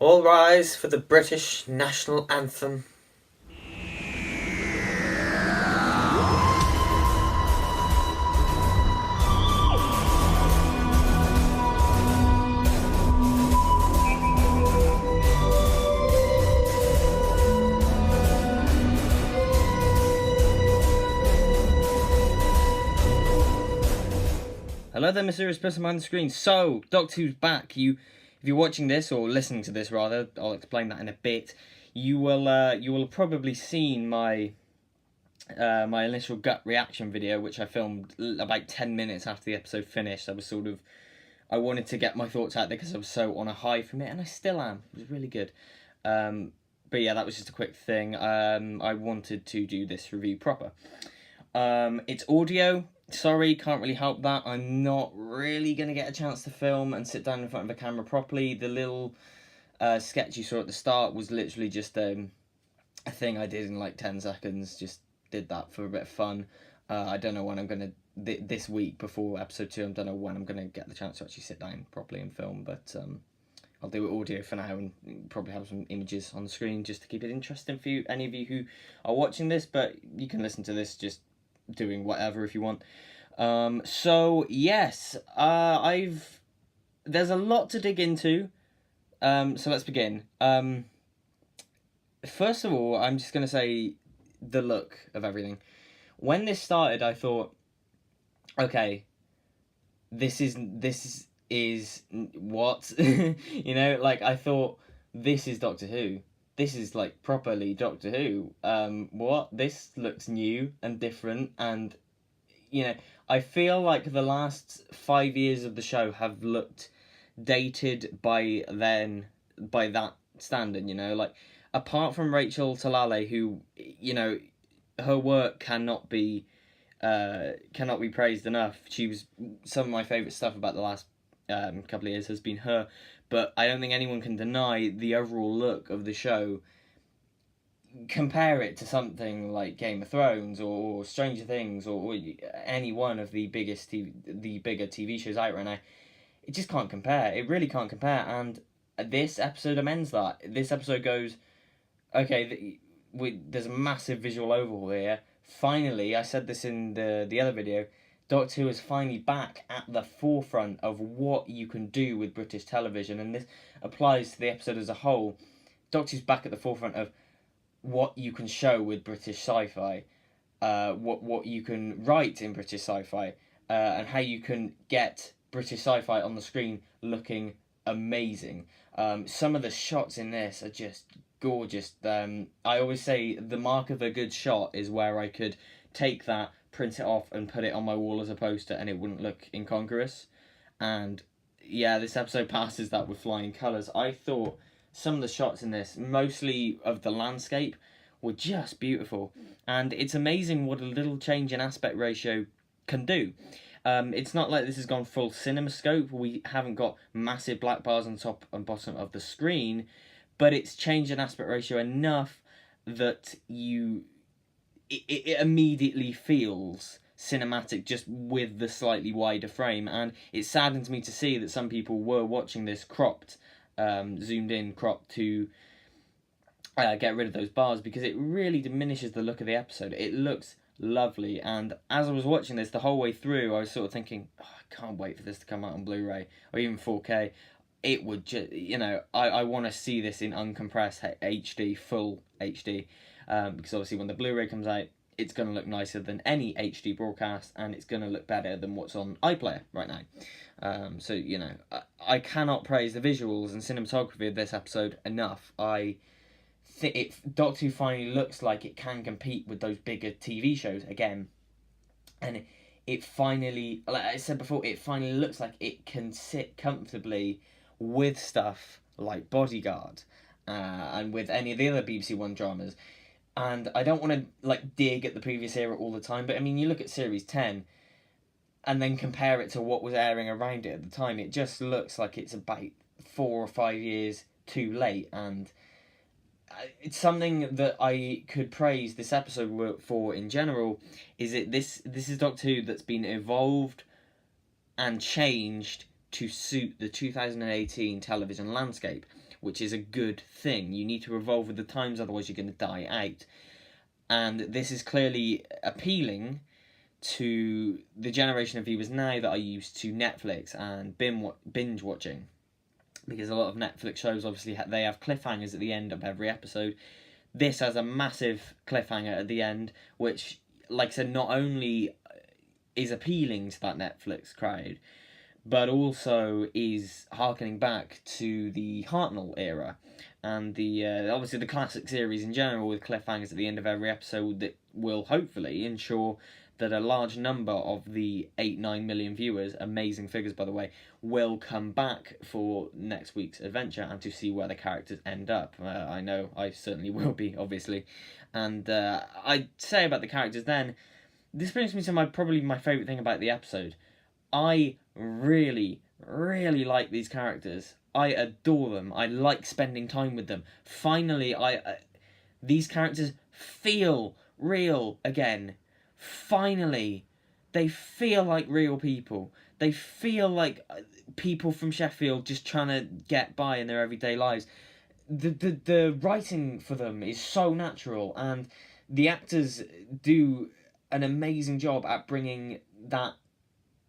All rise for the British national anthem. Hello there, mysterious person behind the screen. So, Doctor Who's back. If you're watching this or listening to this rather, I'll explain that in a bit. You will have probably seen my my initial gut reaction video, which I filmed about 10 minutes after the episode finished. I wanted to get my thoughts out there because I was so on a high from it, and I still am. It was really good. But yeah, that was just a quick thing. I wanted to do this review proper. It's audio. Sorry, can't really help that. I'm not really going to get a chance to film and sit down in front of a camera properly. The little sketch you saw at the start was literally just a thing I did in like 10 seconds. Just did that for a bit of fun. I don't know when I'm going to... This week before episode 2, I don't know when I'm going to get the chance to actually sit down properly and film. But I'll do it audio for now and probably have some images on the screen just to keep it interesting for you, any of you who are watching this. But you can listen to this just doing whatever if you want. So yes, there's a lot to dig into. So let's begin. First of all, I'm just gonna say the look of everything. When this started, I thought, okay, this is what you know, like I thought this is Doctor Who. This is like properly Doctor Who. What? This looks new and different, and you know, I feel like the last 5 years of the show have looked dated by that standard. You know, like apart from Rachel Talale, who, you know, her work cannot be praised enough. She was some of my favourite stuff about the last couple of years has been her. But I don't think anyone can deny the overall look of the show. Compare it to something like Game of Thrones or Stranger Things or any one of the bigger TV shows out right now. It just can't compare. It really can't compare. And this episode amends that. This episode goes, okay, there's a massive visual overhaul here. Finally, I said this in the other video, Doctor Who is finally back at the forefront of what you can do with British television, and this applies to the episode as a whole. Doctor Who's back at the forefront of what you can show with British sci-fi, what you can write in British sci-fi, and how you can get British sci-fi on the screen looking amazing. Some of the shots in this are just gorgeous. I always say the mark of a good shot is where I could take that, print it off and put it on my wall as a poster and it wouldn't look incongruous. And yeah, this episode passes that with flying colours. I thought some of the shots in this, mostly of the landscape, were just beautiful. And it's amazing what a little change in aspect ratio can do. It's not like this has gone full CinemaScope. We haven't got massive black bars on top and bottom of the screen, but it's changed in aspect ratio enough that it immediately feels cinematic just with the slightly wider frame. And it saddens me to see that some people were watching this cropped, zoomed in cropped to get rid of those bars, because it really diminishes the look of the episode. It looks lovely, and as I was watching this the whole way through, I was sort of thinking, oh, I can't wait for this to come out on Blu-ray or even 4K. It would just, you know, I want to see this in uncompressed HD, full HD, because obviously when the Blu-ray comes out, it's going to look nicer than any HD broadcast, and it's going to look better than what's on iPlayer right now. So, you know, I cannot praise the visuals and cinematography of this episode enough. I think Doctor Who finally looks like it can compete with those bigger TV shows again. And it finally, like I said before, it finally looks like it can sit comfortably with stuff like Bodyguard and with any of the other BBC One dramas. And I don't want to like dig at the previous era all the time, but I mean, you look at Series 10 and then compare it to what was airing around it at the time, it just looks like it's about 4 or 5 years too late. And it's something that I could praise this episode for in general, is that this is Doctor Who that's been evolved and changed to suit the 2018 television landscape. which is a good thing. You need to evolve with the times, otherwise you're going to die out. And this is clearly appealing to the generation of viewers now that are used to Netflix and binge watching, because a lot of Netflix shows obviously they have cliffhangers at the end of every episode. This has a massive cliffhanger at the end, which, like I said, not only is appealing to that Netflix crowd, but also is harkening back to the Hartnell era and the obviously the classic series in general, with cliffhangers at the end of every episode that will hopefully ensure that a large number of the 8-9 million viewers, amazing figures by the way, will come back for next week's adventure and to see where the characters end up. I know I certainly will be, obviously. And I'd say about the characters then, this brings me to probably my favourite thing about the episode. I really, really like these characters. I adore them. I like spending time with them. Finally, these characters feel real again. Finally, they feel like real people. They feel like people from Sheffield just trying to get by in their everyday lives. The writing for them is so natural, and the actors do an amazing job at bringing that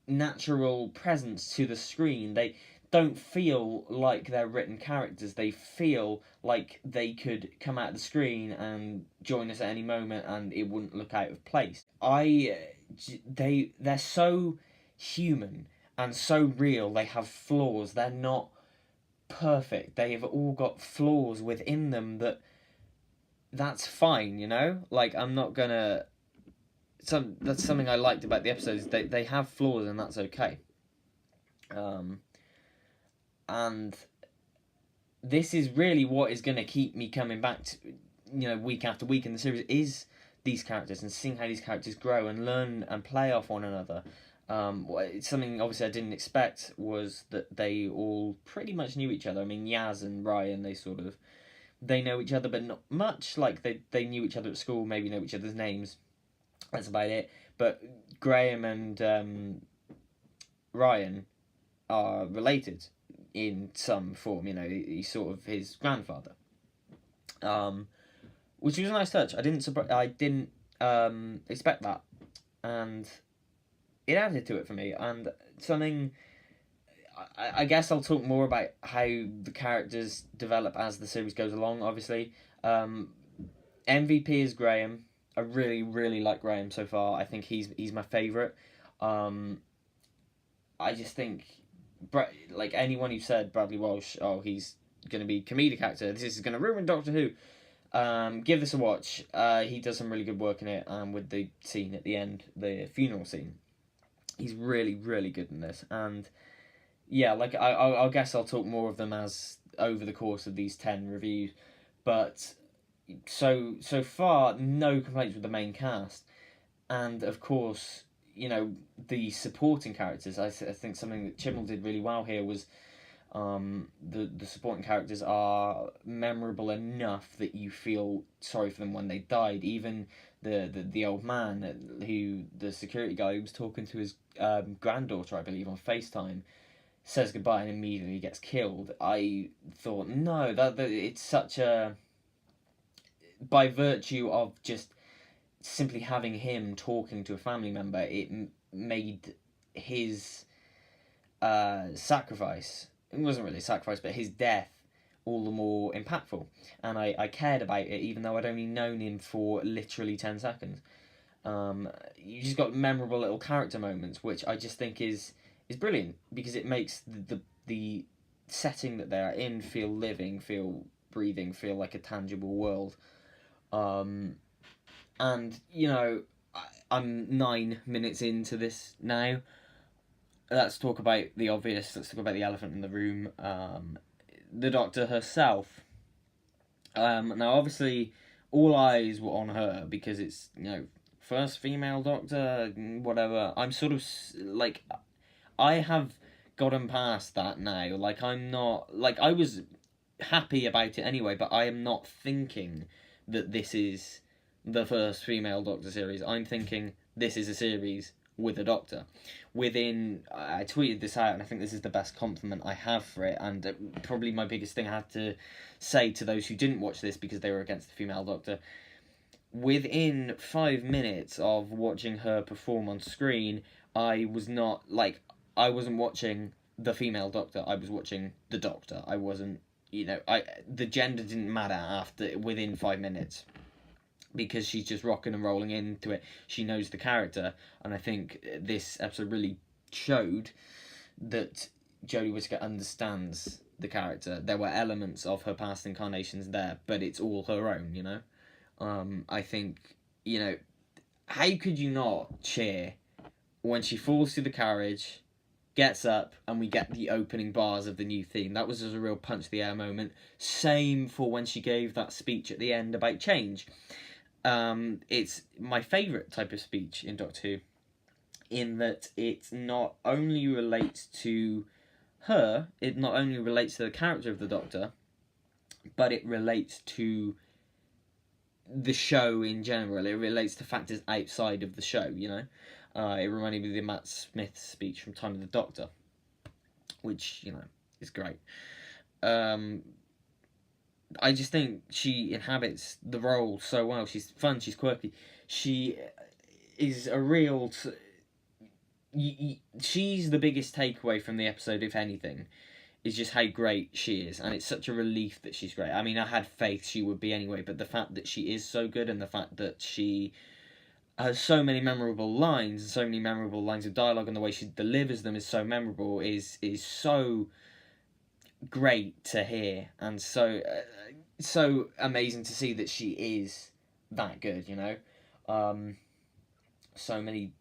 natural presence to the screen. They don't feel like they're written characters. They feel like they could come out of the screen and join us at any moment and it wouldn't look out of place. They're so human and so real. They have flaws. They're not perfect. They have all got flaws within them that's fine, you know? Like, I'm not gonna... that's something I liked about the episodes. They have flaws and that's okay. And this is really what is going to keep me coming back to, week after week in the series, is these characters and seeing how these characters grow and learn and play off one another. Something obviously I didn't expect was that they all pretty much knew each other. I mean, Yaz and Ryan, they know each other, but not much. Like, they knew each other at school, maybe know each other's names. That's about it. But Graham and Ryan are related in some form. He's sort of his grandfather, which was a nice touch. I didn't expect that, and it added to it for me. And something, I guess I'll talk more about how the characters develop as the series goes along. Obviously, MVP is Graham. I really, really like Graham so far. I think he's my favourite. I just think, like anyone who said Bradley Walsh, he's going to be comedic actor, this is going to ruin Doctor Who. Give this a watch. He does some really good work in it, with the scene at the end, the funeral scene. He's really, really good in this. And yeah, like I guess I'll talk more of them as over the course of these 10 reviews. But so far, no complaints with the main cast. And of course, the supporting characters. I think something that Chibnall did really well here was the supporting characters are memorable enough that you feel sorry for them when they died. Even the old man, the security guy who was talking to his granddaughter, I believe, on FaceTime, says goodbye and immediately gets killed. I thought, no, that it's such a... By virtue of just simply having him talking to a family member, it made his sacrifice... It wasn't really a sacrifice, but his death all the more impactful. And I cared about it, even though I'd only known him for literally 10 seconds. You just got memorable little character moments, which I just think is brilliant, because it makes the setting that they're in feel living, feel breathing, feel like a tangible world. And, I'm 9 minutes into this now. Let's talk about the obvious. Let's talk about the elephant in the room. The Doctor herself. Now, obviously, all eyes were on her because it's, first female Doctor, whatever. I'm sort of, like, I have gotten past that now. Like, I'm not, like, I was happy about it anyway, but I am not thinking that this is the first female Doctor series. I'm thinking this is a series with a doctor. I tweeted this out, and I think this is the best compliment I have for it, and probably my biggest thing I had to say to those who didn't watch this because they were against the female doctor. Within 5 minutes of watching her perform on screen, I wasn't watching the female doctor. I was watching the doctor. I wasn't, the gender didn't matter within 5 minutes, because she's just rocking and rolling into it. She knows the character, and I think this episode really showed that Jodie Whittaker understands the character. There were elements of her past incarnations there, but it's all her own, I think, how could you not cheer when she falls through the carriage, gets up, and we get the opening bars of the new theme? That was just a real punch to the air moment. Same for when she gave that speech at the end about change. It's my favourite type of speech in Doctor Who, in that it not only relates to her, it not only relates to the character of the Doctor, but it relates to the show in general. It relates to factors outside of the show, It reminded me of the Matt Smith speech from Time of the Doctor, which, is great. I just think she inhabits the role so well. She's fun, she's quirky. She is a real... she's the biggest takeaway from the episode, if anything, is just how great she is. And it's such a relief that she's great. I mean, I had faith she would be anyway, but the fact that she is so good, and the fact that she has so many memorable lines, and so many memorable lines of dialogue, and the way she delivers them is so memorable, is so great to hear, and so amazing to see that she is that good. So many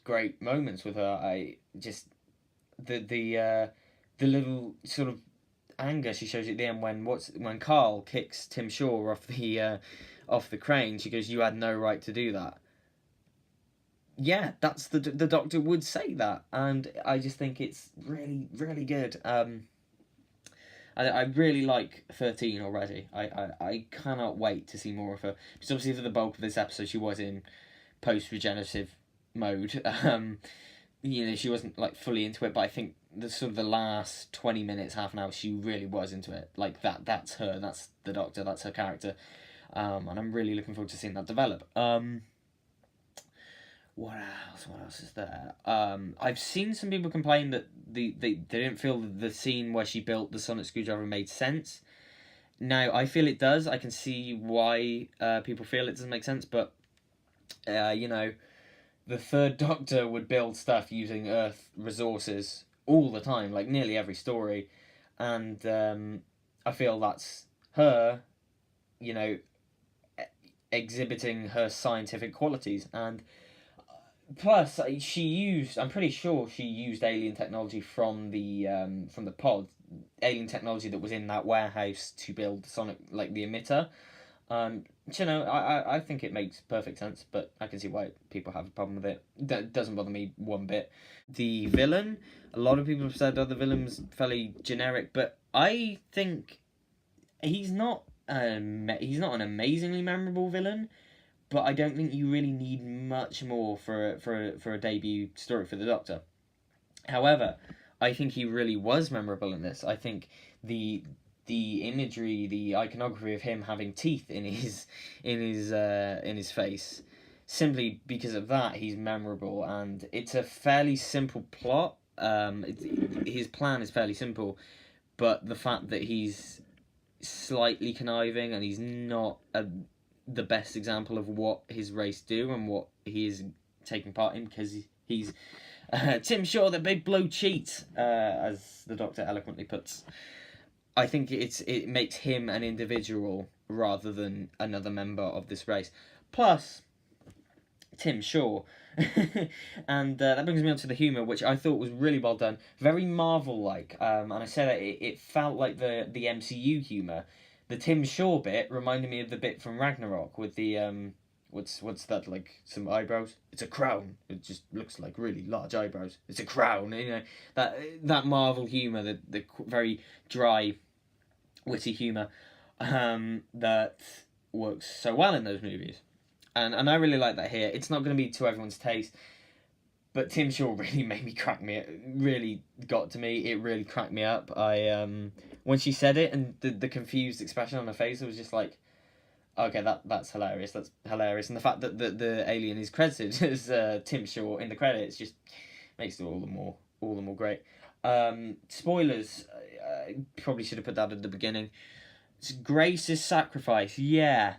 great moments with her. I just the little sort of anger she shows at the end when Carl kicks Tim Shaw off the crane. She goes, "You had no right to do that." Yeah, that's the Doctor would say that, and I just think it's really, really good. I really like 13 already. I cannot wait to see more of her. Because obviously for the bulk of this episode she was in post-regenerative mode. She wasn't fully into it, but I think the last 20 minutes, half an hour, she really was into it. That's her, that's the Doctor, that's her character. And I'm really looking forward to seeing that develop. What else is there? I've seen some people complain that they didn't feel the scene where she built the sonic screwdriver made sense. Now, I feel it does. I can see why people feel it doesn't make sense, but, the third Doctor would build stuff using Earth resources all the time, nearly every story, and I feel that's her, exhibiting her scientific qualities, and plus, I'm pretty sure she used alien technology from the pod, alien technology that was in that warehouse to build the sonic, the emitter. I think it makes perfect sense, but I can see why people have a problem with it. That doesn't bother me one bit. The villain, a lot of people have said the villain's fairly generic, but I think he's not an amazingly memorable villain. But I don't think you really need much more for a debut story for the Doctor. However, I think he really was memorable in this. I think the imagery, the iconography of him having teeth in his face, simply because of that, he's memorable, and it's a fairly simple plot. His plan is fairly simple, but the fact that he's slightly conniving and he's not the best example of what his race do and what he is taking part in, because he's Tim Shaw, the big blue cheat, as the Doctor eloquently puts. I think it makes him an individual rather than another member of this race. Plus, Tim Shaw. And that brings me on to the humour, which I thought was really well done. Very Marvel-like. And I say that it felt like the MCU humour. The Tim Shaw bit reminded me of the bit from Ragnarok with the what's that, some eyebrows? It's a crown. It just looks like really large eyebrows. It's a crown. That Marvel humour, the very dry, witty humour, that works so well in those movies, and I really like that here. It's not going to be to everyone's taste. But Tim Shaw really made me really got to me. It really cracked me up. When she said it and the confused expression on her face, it was just like, okay, that's hilarious. That's hilarious. And the fact that the alien is credited as Tim Shaw in the credits just makes it all the more great. Spoilers. I probably should have put that at the beginning. It's Grace's sacrifice. Yeah.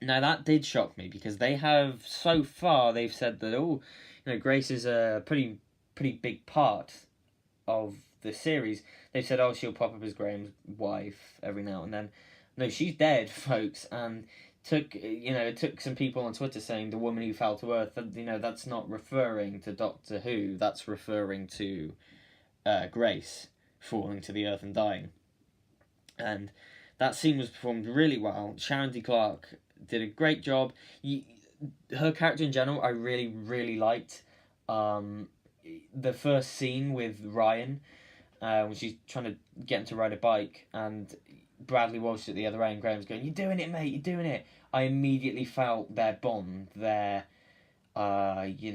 Now that did shock me because they've said that Grace is a pretty big part of the series. They've said she'll pop up as Graham's wife every now and then. No, she's dead, folks, and it took some people on Twitter saying the woman who fell to Earth. That's not referring to Doctor Who. That's referring to Grace falling to the Earth and dying. And that scene was performed really well. Sharon D. Clarke did a great job. Her character in general, I really, really liked. The first scene with Ryan, when she's trying to get him to ride a bike, and Bradley Walsh at the other end, Graham's going, "You're doing it, mate. You're doing it." I immediately felt their bond, their bond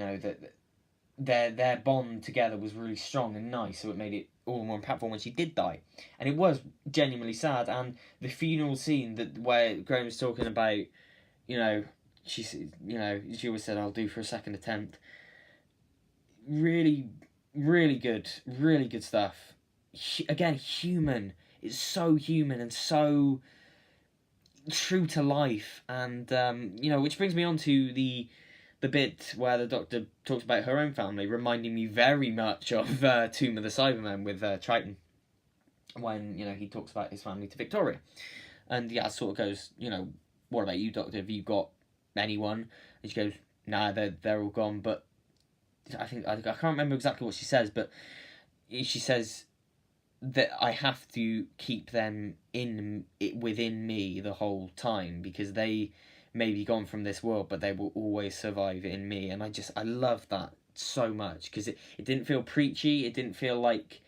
together was really strong and nice. So it made it all the more impactful when she did die, and it was genuinely sad. And the funeral scene where Graham was talking about, she always said, "I'll do for a second attempt." Really, really good stuff. Again, human. It's so human and so true to life, and which brings me on to the bit where the Doctor talks about her own family, reminding me very much of Tomb of the Cybermen with Triton, when he talks about his family to Victoria, and sort of goes, "What about you, Doctor? Have you got anyone?" And she goes, "Nah, they're all gone." But I can't remember exactly what she says, but she says that I have to keep them within me the whole time, because they may be gone from this world, but they will always survive in me. And I love that so much, because it didn't feel preachy. It didn't feel like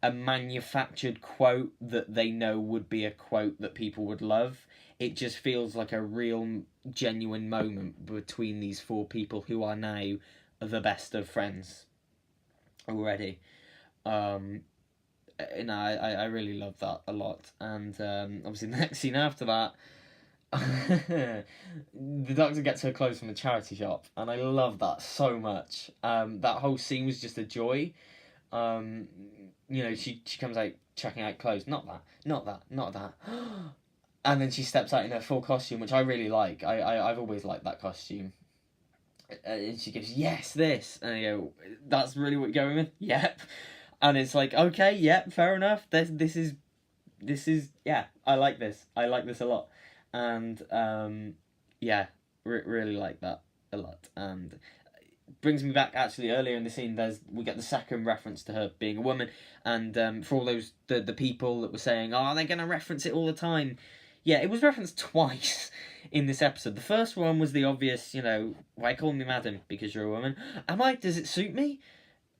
a manufactured quote that they know would be a quote that people would love. It just feels like a real, genuine moment between these four people who are now the best of friends already. I really love that a lot. And obviously the next scene after that, the Doctor gets her clothes from a charity shop, and I love that so much. That whole scene was just a joy. She comes out checking out clothes. Not that. And then she steps out in her full costume, which I really like. I've always liked that costume. And she goes, "Yes, this." And I go, "That's really what you're going with?" "Yep." And it's like, okay, yep, fair enough. This is I like this. I like this a lot. And really like that a lot. And brings me back, actually, earlier in the scene, we get the second reference to her being a woman, and for all those the people that were saying, "Oh, they're gonna reference it all the time," yeah, it was referenced twice in this episode. The first one was the obvious, "Why call me madam? Because you're a woman." Does it suit me?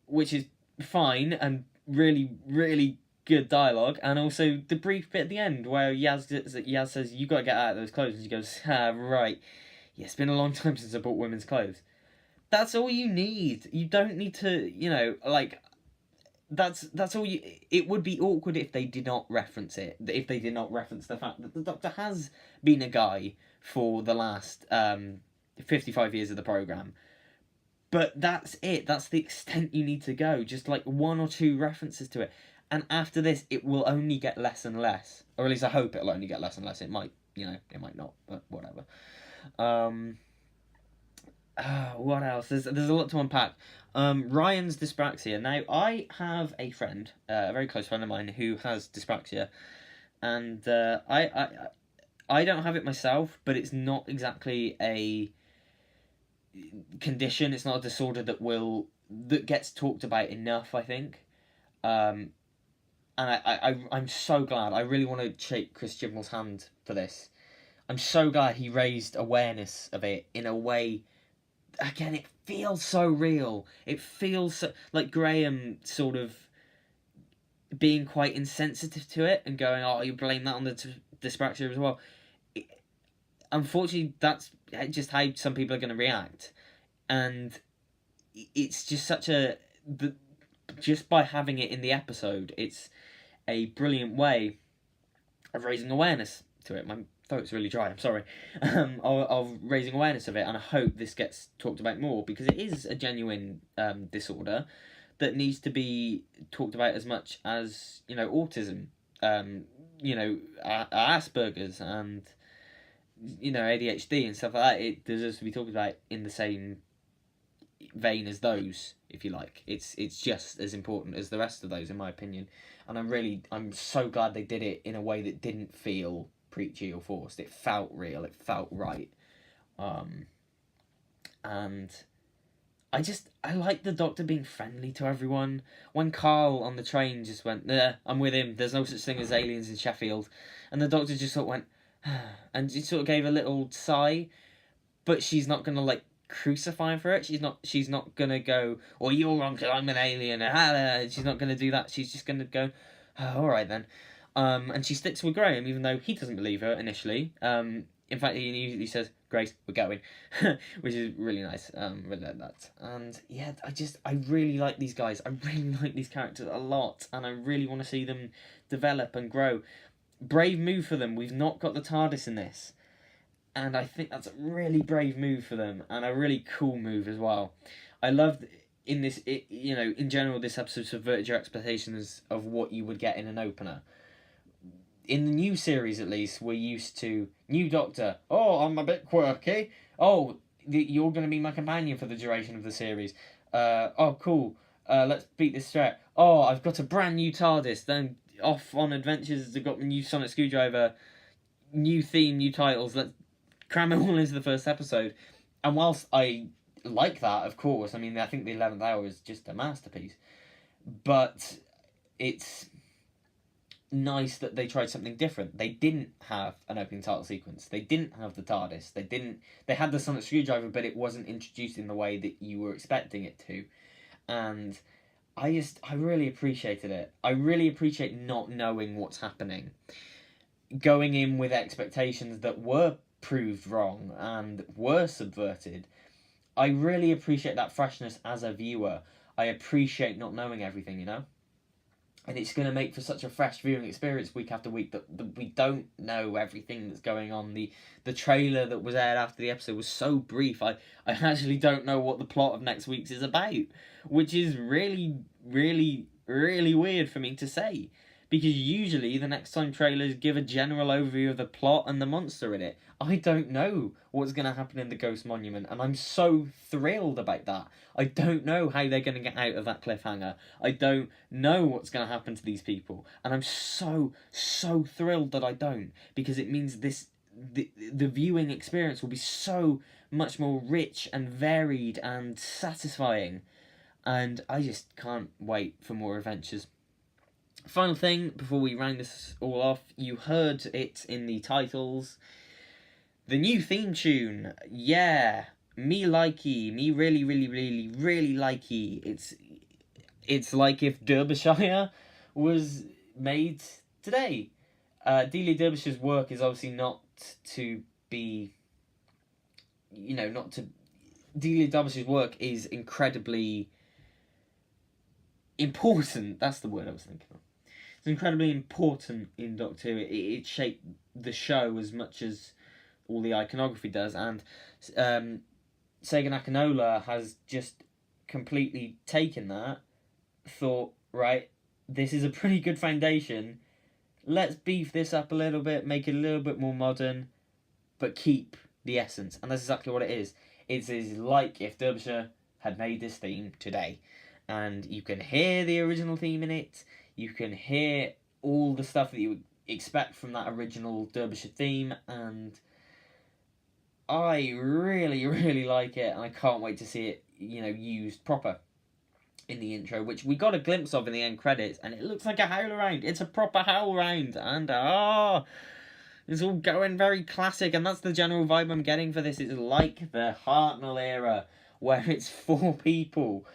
Which is fine and really, really good dialogue. And also the brief bit at the end where Yaz says, "You gotta get out of those clothes," and she goes, "Right, yeah, it's been a long time since I bought women's clothes." That's all you need. You don't need to, that's all you. It would be awkward if they did not reference it. If they did not reference the fact that the Doctor has been a guy for the last 55 years of the programme. But that's it. That's the extent you need to go. Just like one or two references to it. And after this, it will only get less and less. Or at least I hope it'll only get less and less. It might, it might not. But whatever. What else? There's a lot to unpack. Ryan's dyspraxia. Now, I have a friend, a very close friend of mine, who has dyspraxia. And I don't have it myself, but it's not exactly a condition. It's not a disorder that gets talked about enough, I think. And I'm so glad. I really want to shake Chris Chibnall's hand for this. I'm so glad he raised awareness of it in a way. Again, it feels so real. It feels so, like Graham sort of being quite insensitive to it and going, "Oh, you blame that on the dyspraxia as well." Unfortunately, that's just how some people are going to react. And it's just such a just by having it in the episode, it's a brilliant way of raising awareness to it. My throat's really dry, I'm sorry. Of raising awareness of it, and I hope this gets talked about more, because it is a genuine disorder that needs to be talked about as much as, autism, Asperger's, and, ADHD and stuff like that. It deserves to be talked about in the same vein as those, if you like. It's just as important as the rest of those, in my opinion. And I'm so glad they did it in a way that didn't feel preachy or forced. It felt real. It felt right. And I like the Doctor being friendly to everyone. When Carl on the train just went, I'm with him, there's no such thing as aliens in Sheffield. And the Doctor just sort of went, and she sort of gave a little sigh. But she's not going to, crucify him for it. She's not going to go, oh, you're wrong because I'm an alien. She's not going to do that. She's just going to go, all right then. And she sticks with Graham, even though he doesn't believe her initially. In fact, he says, Grace, we're going. Which is really nice. Really like that. And yeah, I really like these guys. I really like these characters a lot. And I really want to see them develop and grow. Brave move for them. We've not got the TARDIS in this. And I think that's a really brave move for them, and a really cool move as well. I loved in general, this episode subverted your expectations of what you would get in an opener. In the new series, at least, we're used to new Doctor. Oh, I'm a bit quirky. Oh, you're going to be my companion for the duration of the series. Oh, cool. Let's beat this threat. Oh, I've got a brand new TARDIS. Then off on adventures. I've got the new sonic screwdriver. New theme, new titles. Let's cram it all into the first episode. And whilst I like that, of course, I mean, I think the 11th Hour is just a masterpiece. But it's nice that they tried something different. They didn't have an opening title sequence. They didn't have the TARDIS. They had the sonic screwdriver, but it wasn't introduced in the way that you were expecting it to. And I really appreciated it. I really appreciate not knowing what's happening. Going in with expectations that were proved wrong and were subverted. I really appreciate that freshness as a viewer. I appreciate not knowing everything, And it's going to make for such a fresh viewing experience week after week that we don't know everything that's going on. The trailer that was aired after the episode was so brief. I actually don't know what the plot of next week's is about, which is really, really, really weird for me to say. Because usually the next time trailers give a general overview of the plot and the monster in it. I don't know what's going to happen in the Ghost Monument, and I'm so thrilled about that. I don't know how they're going to get out of that cliffhanger. I don't know what's going to happen to these people, and I'm so thrilled that I don't, because it means the viewing experience will be so much more rich and varied and satisfying, and I just can't wait for more adventures. Final thing, before we round this all off, you heard it in the titles. The new theme tune, yeah, me likey, me really, really, really, really likey. It's like if Derbyshire was made today. Delia Derbyshire's work is obviously not to be, Delia Derbyshire's work is incredibly important. That's the word I was thinking of. It's incredibly important in Doctor Who. It shaped the show as much as all the iconography does, and Sega Nakanola has just completely taken that, thought, right, this is a pretty good foundation, let's beef this up a little bit, make it a little bit more modern, but keep the essence, and that's exactly what it is. It is like if Derbyshire had made this theme today, and you can hear the original theme in it. You can hear all the stuff that you would expect from that original Derbyshire theme, and I really, really like it, and I can't wait to see it, used proper in the intro, which we got a glimpse of in the end credits, and it looks like a howl round. It's a proper howl round, and it's all going very classic, and that's the general vibe I'm getting for this. It's like the Hartnell era, where it's 4 people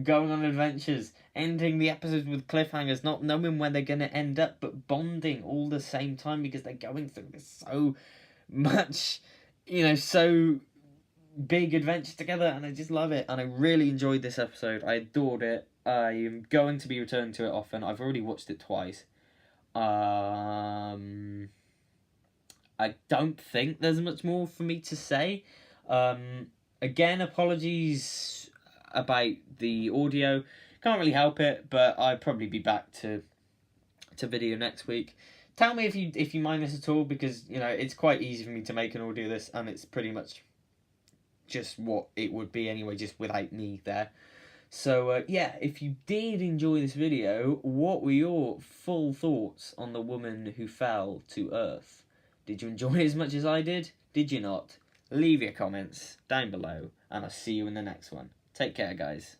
going on adventures, ending the episodes with cliffhangers, not knowing where they're going to end up, but bonding all the same time because they're going through this so much, so big adventure together, and I just love it. And I really enjoyed this episode. I adored it. I am going to be returning to it often. I've already watched it twice. I don't think there's much more for me to say. Again, apologies about the audio. Can't really help it, but I'll probably be back to video next week. Tell me if you mind this at all, because it's quite easy for me to make an audio this, and it's pretty much just what it would be anyway, just without me there. So yeah, if you did enjoy this video, what were your full thoughts on the woman who fell to Earth? Did you enjoy it as much as I did? Did you not? Leave your comments down below, and I'll see you in the next one. Take care, guys.